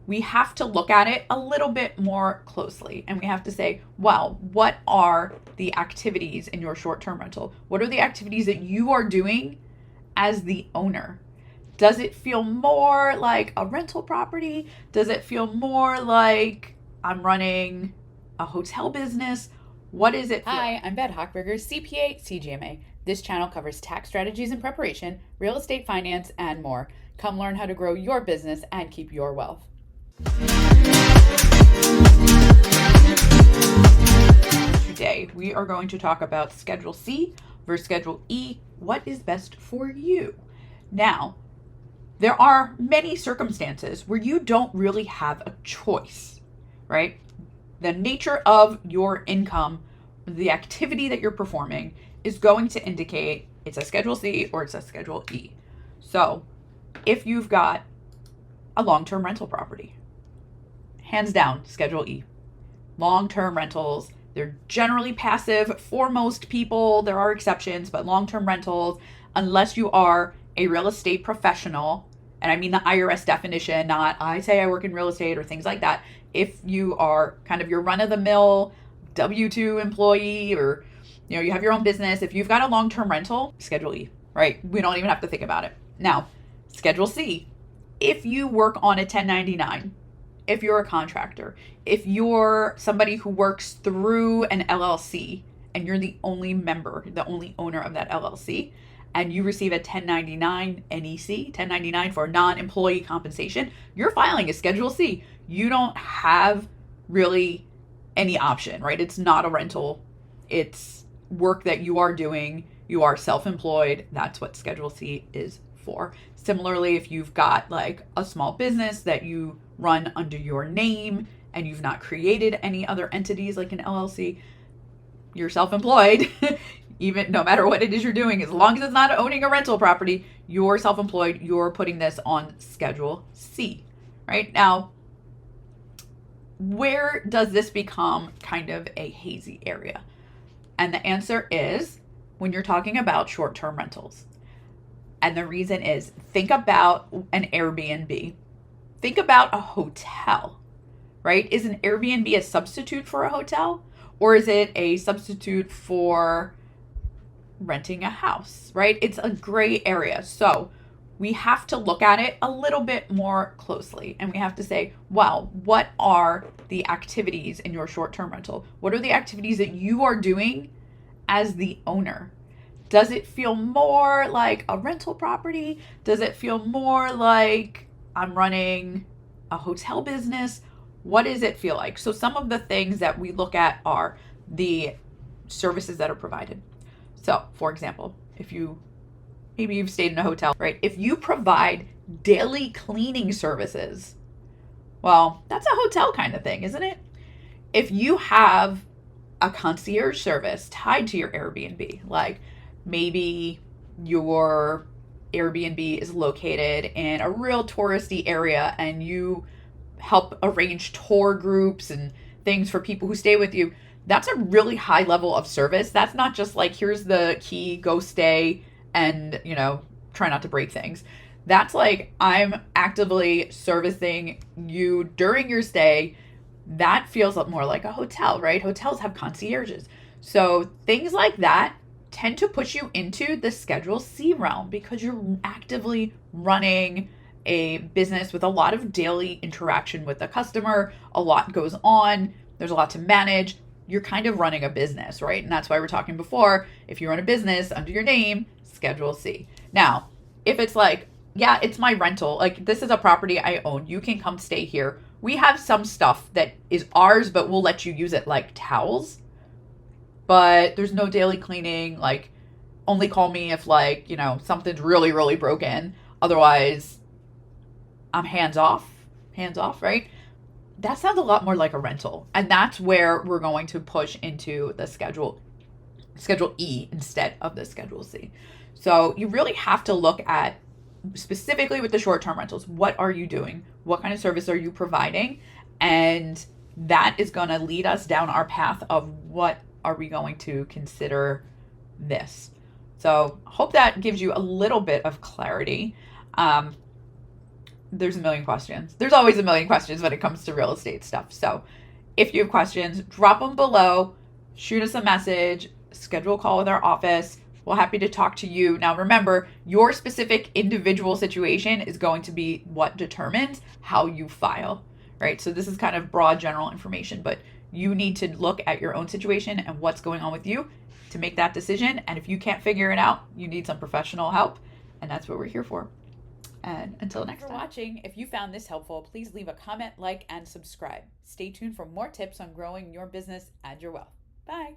we have to look at it a little bit more closely, and we have to say, well, what are the activities in your short-term rental? What are the activities that you are doing as the owner? Does it feel more like a rental property? Does it feel more like I'm running a hotel business? What does it feel Hi, like? I'm Bette Hochberger, CPA, CGMA. This channel covers tax strategies and preparation, real estate finance, and more. Come learn how to grow your business and keep your wealth. Today, we are going to talk about Schedule C versus Schedule E. What is best for you? Now, there are many circumstances where you don't really have a choice, right? The nature of your income, the activity that you're performing, is going to indicate it's a Schedule C or it's a Schedule E. So, if you've got a long term rental property, hands down, Schedule E. Long term rentals, they're generally passive for most people. There are exceptions, but long term rentals, unless you are a real estate professional, and I mean the IRS definition, not I say I work in real estate or things like that. If you are kind of your run of the mill W-2 employee, or you have your own business, if you've got a long term rental, Schedule E, right? We don't even have to think about it. Now, Schedule C, if you work on a 1099, if you're a contractor, if you're somebody who works through an LLC and you're the only member, the only owner of that LLC, and you receive a 1099 NEC, 1099 for non-employee compensation, you're filing a Schedule C. You don't have really any option, right? It's not a rental. It's work that you are doing. You are self-employed. That's what Schedule C is for. Similarly, if you've got like a small business that you run under your name and you've not created any other entities like an LLC, you're self-employed. Even no matter what it is you're doing, as long as it's not owning a rental property, you're self-employed. You're putting this on Schedule C. Right now, where does this become kind of a hazy area? And the answer is when you're talking about short-term rentals. And the reason is, think about an Airbnb. Think about a hotel, right? Is an Airbnb a substitute for a hotel? Or is it a substitute for renting a house, right? It's a gray area. So we have to look at it a little bit more closely, and we have to say, well, what are the activities in your short-term rental? What are the activities that you are doing as the owner? Does it feel more like a rental property? Does it feel more like I'm running a hotel business? What does it feel like? So some of the things that we look at are the services that are provided. So, for example, if maybe you've stayed in a hotel, right? If you provide daily cleaning services, well, that's a hotel kind of thing, isn't it? If you have a concierge service tied to your Airbnb, like maybe your Airbnb is located in a real touristy area and you help arrange tour groups and things for people who stay with you, that's a really high level of service. That's not just like, here's the key, go stay and, try not to break things. That's like, I'm actively servicing you during your stay. That feels more like a hotel, right? Hotels have concierges. So things like that tend to push you into the Schedule C realm because you're actively running a business with a lot of daily interaction with the customer. A lot goes on. There's a lot to manage. You're kind of running a business, right? And that's why we're talking before. If you run a business under your name, Schedule C. Now, if it's like, yeah, it's my rental, like this is a property I own, you can come stay here. We have some stuff that is ours, but we'll let you use it like towels. But there's no daily cleaning. Like, only call me if like, something's really, really broken. Otherwise, I'm hands off, right? That sounds a lot more like a rental. And that's where we're going to push into the Schedule E instead of the Schedule C. So you really have to look at, specifically with the short-term rentals, what are you doing? What kind of service are you providing? And that is going to lead us down our path of what are we going to consider this. So hope that gives you a little bit of clarity. there's a million questions. There's always a million questions when it comes to real estate stuff. So if you have questions, drop them below, shoot us a message, schedule a call with our office. We're happy to talk to you. Now, remember, your specific individual situation is going to be what determines how you file, right? So this is kind of broad general information, but you need to look at your own situation and what's going on with you to make that decision. And if you can't figure it out, you need some professional help. And that's what we're here for. And until next time. Thanks for watching. If you found this helpful, please leave a comment, like, and subscribe. Stay tuned for more tips on growing your business and your wealth. Bye.